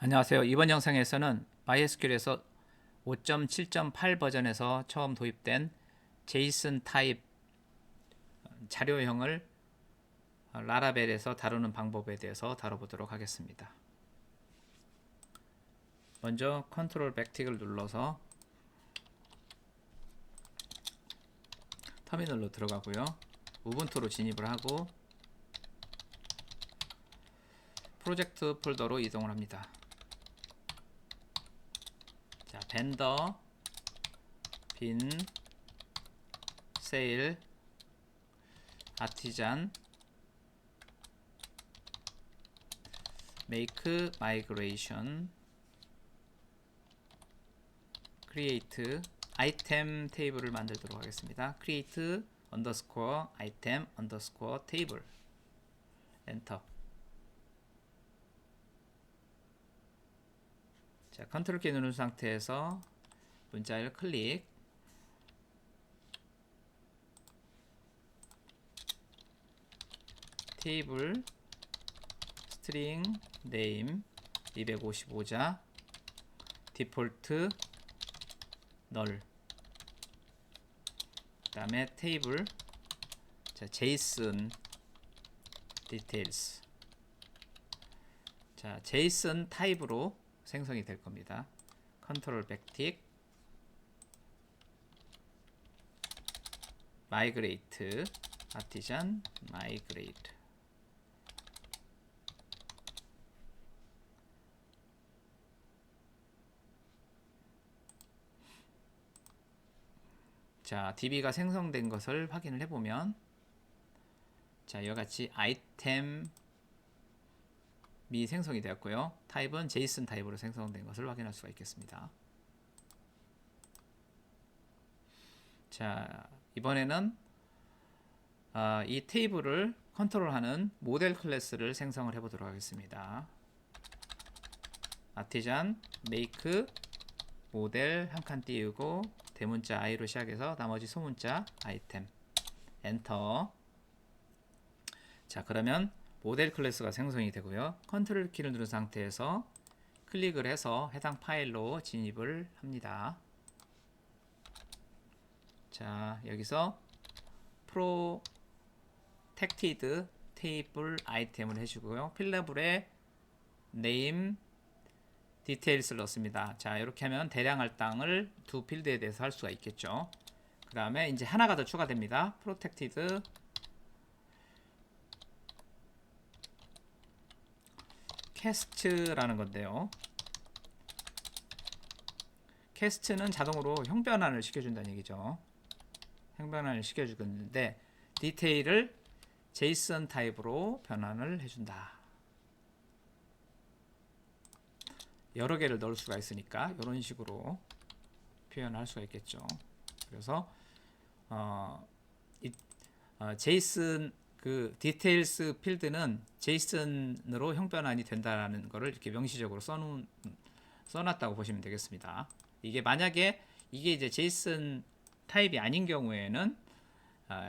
안녕하세요. 이번 영상에서는 MySQL에서 5.7.8 버전에서 처음 도입된 JSON 타입 자료형을 라라벨에서 다루는 방법에 대해서 다뤄보도록 하겠습니다. 먼저 컨트롤 백틱을 눌러서 터미널로 들어가고요. 우분투로 진입을 하고 프로젝트 폴더로 이동을 합니다. 자, 벤더, 빈, 세일, 아티잔, make migration, create 아이템 테이블을 만들도록 하겠습니다. create underscore item underscore table 엔터. 자, 컨트롤 키 누른 상태에서 문자를 클릭, 테이블 스트링 네임 255자 디폴트 널, 그 다음에 테이블, 자, JSON details, 자, JSON 타입으로 생성이 될 겁니다. 컨트롤 백틱, migrate artisan migrate. 자, DB가 생성된 것을 확인을 해보면, 자, 이와같이 아이템이 생성이 되었고요. 타입은 JSON 타입으로 생성된 것을 확인할 수가 있겠습니다. 자, 이번에는 이 테이블을 컨트롤하는 모델 클래스를 생성을 해보도록 하겠습니다. 아티잔 make 모델 한 칸 띄우고 대문자 i로 시작해서 나머지 소문자 아이템 엔터. 자, 그러면 모델 클래스가 생성이 되고요. 컨트롤 키를 누른 상태에서 클릭을 해서 해당 파일로 진입을 합니다. 자, 여기서 protected table 아이템을 해주고요. 필러블에 name details를 넣습니다. 자, 이렇게 하면 대량 할당을 두 필드에 대해서 할 수가 있겠죠. 그 다음에 이제 하나가 더 추가됩니다. protected cast라는 건데요. cast는 자동으로 형 변환을 시켜준다는 얘기죠. 형 변환을 시켜주는데 디테일을 JSON 타입으로 변환을 해준다. 여러 개를 넣을 수가 있으니까 이런 식으로 표현할 수가 있겠죠. 그래서 JSON 그 디테일스 필드는 JSON으로 형 변환이 된다라는 것을 이렇게 명시적으로 써놨다고 보시면 되겠습니다. 이게 만약에 이게 이제 JSON 타입이 아닌 경우에는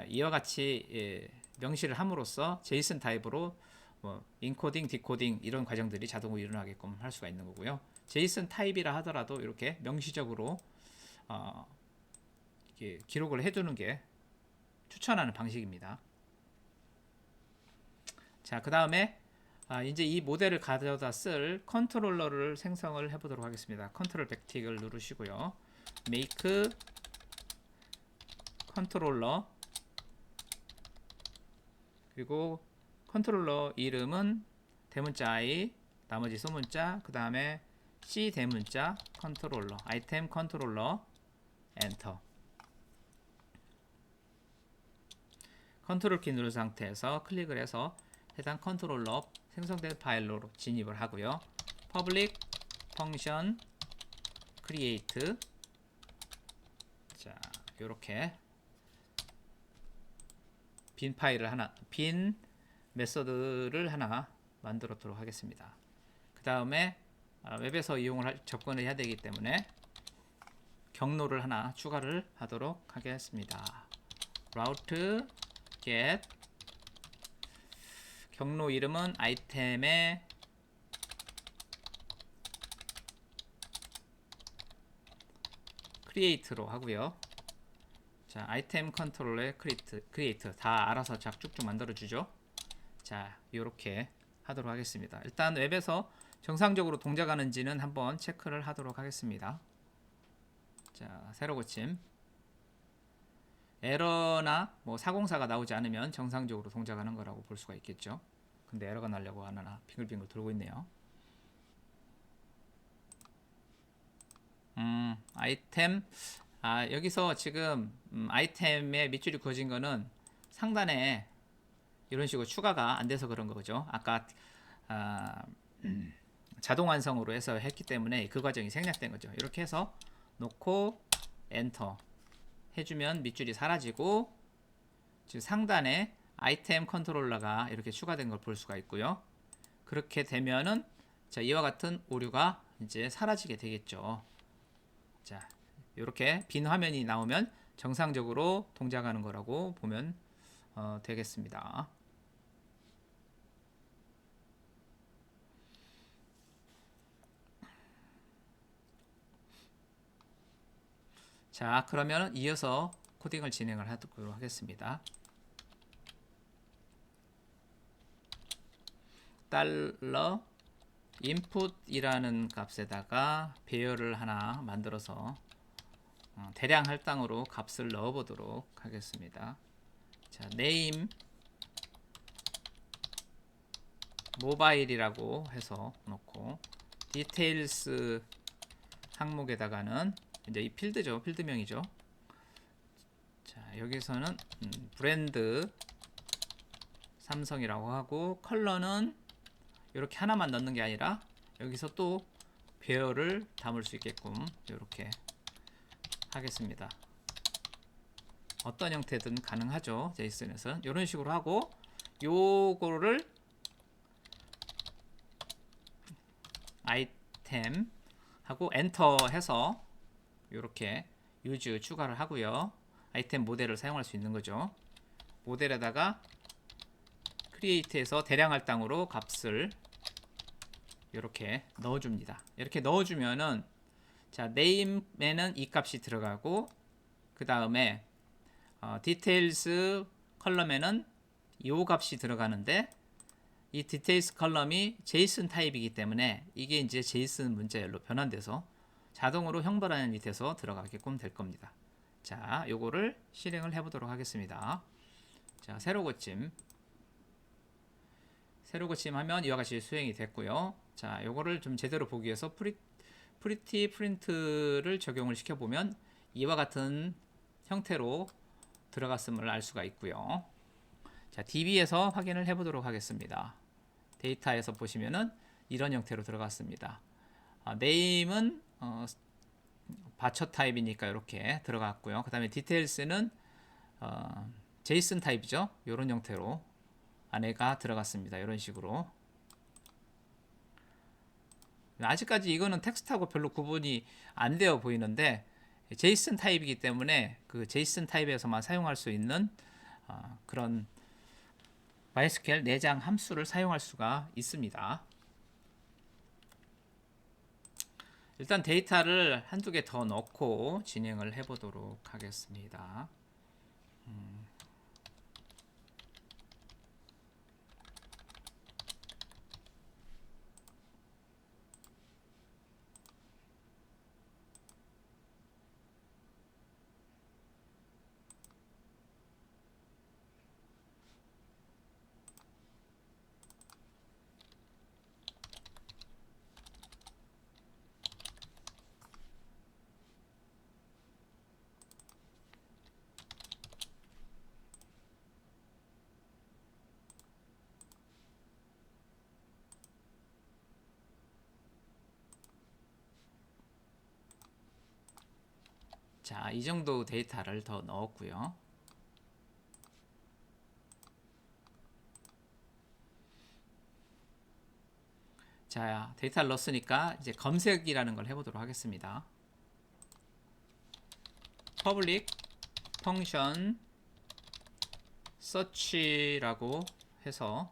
이와 같이 명시를 함으로써 JSON 타입으로 뭐 인코딩, 디코딩 이런 과정들이 자동으로 일어나게끔 할 수가 있는 거고요. JSON 타입이라 하더라도 이렇게 명시적으로 이렇게 기록을 해두는 게 추천하는 방식입니다. 자, 그 다음에 이제 이 모델을 가져다 쓸 컨트롤러를 생성을 해보도록 하겠습니다. 컨트롤 백틱을 누르시고요. make 컨트롤러, 그리고 컨트롤러 이름은 대문자 i, 나머지 소문자, 그 다음에 C 대문자 컨트롤러, 아이템 컨트롤러 엔터. 컨트롤 키 누른 상태에서 클릭을 해서 해당 컨트롤러 생성된 파일로 진입을 하고요. public function create, 자, 요렇게 빈 파일을 하나, 빈 메서드를 하나 만들도록 하겠습니다. 그 다음에 웹에서 접근을 해야 되기 때문에 경로를 하나 추가를 하도록 하겠습니다. route get, 경로 이름은 아이템의 크리에이트로 하고요. 자, 아이템 컨트롤에 크리에이트 다 알아서 쭉쭉 만들어 주죠. 자, 이렇게 하도록 하겠습니다. 일단 웹에서 정상적으로 동작하는지는 한번 체크를 하도록 하겠습니다. 자, 새로 고침. 에러나 뭐 사공사가 나오지 않으면 정상적으로 동작하는 거라고 볼 수가 있겠죠. 근데 에러가 나려고 하나 빙글빙글 돌고 있네요. 아이템. 여기서 지금 아이템에 밑줄이 그어진 거는 상단에 이런 식으로 추가가 안 돼서 그런 거죠. 아까 아, 자동 완성으로 해서 했기 때문에 그 과정이 생략된 거죠. 이렇게 해서 놓고 엔터 해주면 밑줄이 사라지고 지금 상단에 아이템 컨트롤러가 이렇게 추가된 걸 볼 수가 있고요. 그렇게 되면은 자, 이와 같은 오류가 이제 사라지게 되겠죠. 자, 이렇게 빈 화면이 나오면 정상적으로 동작하는 거라고 보면 되겠습니다. 자, 그러면 이어서 코딩을 진행을 하도록 하겠습니다. 달러 input이라는 값에다가 배열을 하나 만들어서 대량 할당으로 값을 넣어 보도록 하겠습니다. 자, name 모바일이라고 해서 놓고 details 항목에다가는 이제 이 필드죠. 필드명이죠. 자, 여기서는 브랜드 삼성이라고 하고 컬러는 이렇게 하나만 넣는 게 아니라 여기서 또 배열을 담을 수 있게끔 이렇게 하겠습니다. 어떤 형태든 가능하죠. 제이슨에서는 이런 식으로 하고 요거를 아이템 하고 엔터 해서 이렇게 유즈 추가를 하고요. 아이템 모델을 사용할 수 있는 거죠. 모델에다가 크리에이트에서 대량 할당으로 값을 이렇게 넣어줍니다. 이렇게 넣어주면은 자, name에는 이 값이 들어가고 그 다음에 details 컬럼에는 이 값이 들어가는데 이 details 컬럼이 JSON 타입이기 때문에 이게 이제 JSON 문자열로 변환돼서 자동으로 형벌안이 돼서 들어가게끔 될 겁니다. 자, 요거를 실행을 해보도록 하겠습니다. 자, 새로 고침 하면 이와 같이 수행이 됐고요. 자, 요거를 좀 제대로 보기 위해서 프리티 프린트를 적용을 시켜보면 이와 같은 형태로 들어갔음을 알 수가 있고요. 자, DB에서 확인을 해보도록 하겠습니다. 데이터에서 보시면은 이런 형태로 들어갔습니다. name은 바처 타입이니까 이렇게 들어갔고요. 그 다음에 details는 JSON 타입이죠. 이런 형태로 안에가 들어갔습니다. 이런 식으로. 아직까지 이거는 텍스트하고 별로 구분이 안 되어 보이는데 JSON 타입이기 때문에 그 JSON 타입에서만 사용할 수 있는 그런 MySQL 내장 함수를 사용할 수가 있습니다. 일단 데이터를 한두 개 더 넣고 진행을 해 보도록 하겠습니다. 자, 이 정도 데이터를 더 넣었고요. 자, 데이터를 넣었으니까 이제 검색이라는 걸 해보도록 하겠습니다. public function search라고 해서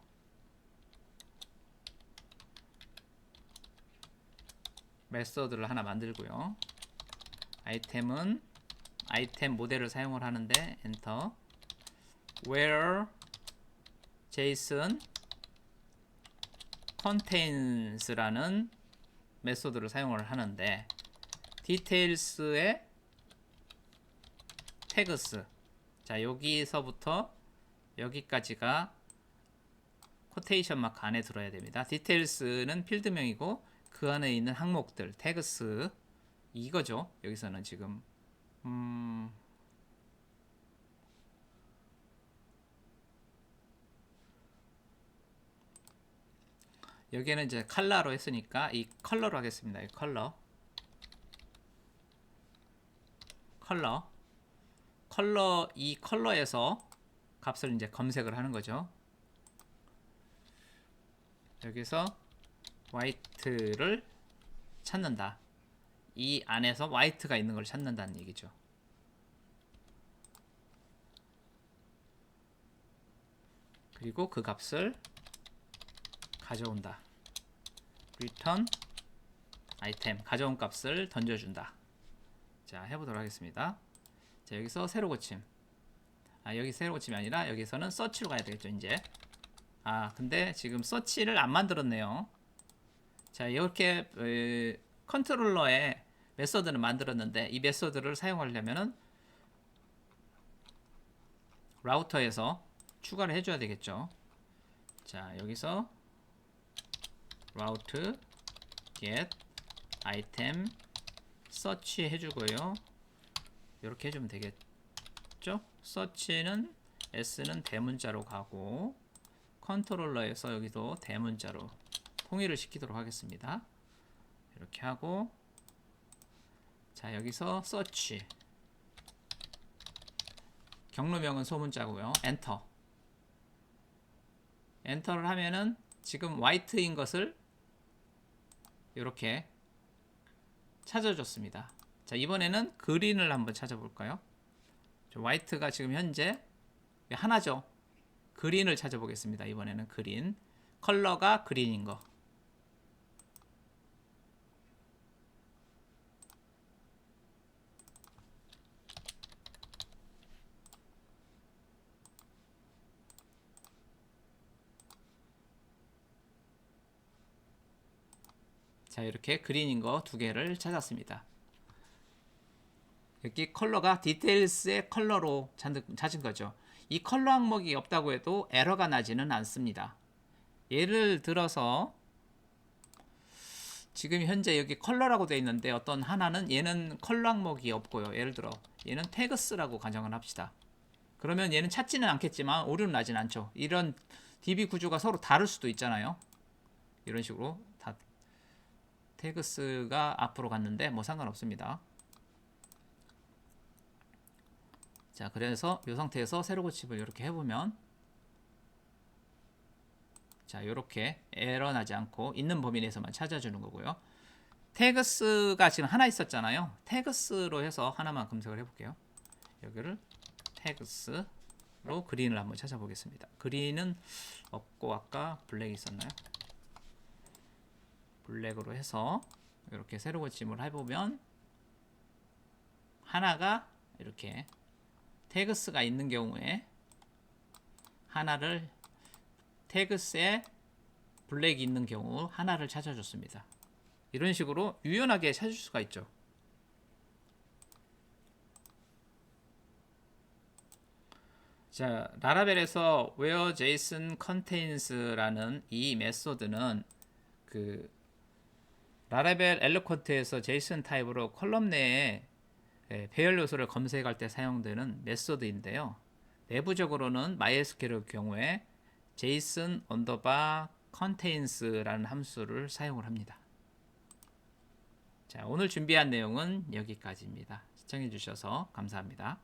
메서드를 하나 만들고요. 아이템은 아이템 모델을 사용을 하는데 엔터. where json contains라는 메소드를 사용을 하는데 details의 tags. 자, 여기서부터 여기까지가 코테이션 마크 안에 들어야 됩니다. details는 필드명이고 그 안에 있는 항목들 tags 이거죠. 여기서는 지금 여기에는 이제 컬러로 했으니까 이 컬러로 하겠습니다. 이 컬러 이 컬러에서 값을 이제 검색을 하는 거죠. 여기서 화이트를 찾는다. 이 안에서 화이트가 있는 걸 찾는다는 얘기죠. 그리고 그 값을 가져온다. return 아이템 가져온 값을 던져준다. 자, 해보도록 하겠습니다. 자, 여기서 새로 고침. 여기 새로 고침이 아니라 여기서는 서치로 가야 되겠죠. 이제 근데 지금 서치를 안 만들었네요. 자, 이렇게 컨트롤러에 메서드는 만들었는데 이 메서드를 사용하려면은 라우터에서 추가를 해줘야 되겠죠. 자, 여기서 route get item search 해주고요. 이렇게 해주면 되겠죠. search는 s는 대문자로 가고 컨트롤러에서 여기도 대문자로 통일을 시키도록 하겠습니다. 이렇게 하고 자, 여기서 search 경로명은 소문자고요. 엔터. 엔터를 하면은 지금 화이트인 것을 이렇게 찾아줬습니다. 자, 이번에는 그린을 한번 찾아볼까요? 화이트가 지금 현재 하나죠. 그린을 찾아보겠습니다. 이번에는 그린. 컬러가 그린인 거. 자, 이렇게 그린인 거 두 개를 찾았습니다. 여기 컬러가 디테일스의 컬러로 찾은 거죠. 이 컬러 항목이 없다고 해도 에러가 나지는 않습니다. 예를 들어서 지금 현재 여기 컬러라고 되어 있는데 어떤 하나는 얘는 컬러 항목이 없고요. 예를 들어 얘는 태그스라고 가정을 합시다. 그러면 얘는 찾지는 않겠지만 오류는 나진 않죠. 이런 DB 구조가 서로 다를 수도 있잖아요. 이런 식으로 다 태그스가 앞으로 갔는데 뭐 상관없습니다. 자, 그래서 이 상태에서 세로 고침을 이렇게 해보면 자, 이렇게 에러 나지 않고 있는 범위 내에서만 찾아주는 거고요. 태그스가 지금 하나 있었잖아요. 태그스로 해서 하나만 검색을 해볼게요. 여기를 태그스로 그린을 한번 찾아보겠습니다. 그린은 없고 아까 블랙이 있었나요? 블랙으로 해서 이렇게 세로 고침을 해보면 하나가 이렇게 태그스가 있는 경우에 하나를 태그스에 블랙이 있는 경우 하나를 찾아줬습니다. 이런 식으로 유연하게 찾을 수가 있죠. 자, 라라벨에서 where json contains라는 이 메소드는 그 라라벨 엘로컨트에서 JSON 타입으로 컬럼 내에 배열 요소를 검색할 때 사용되는 메소드인데요. 내부적으로는 MySQL의 경우에 JSON contains라는 함수를 사용을 합니다. 자, 오늘 준비한 내용은 여기까지입니다. 시청해 주셔서 감사합니다.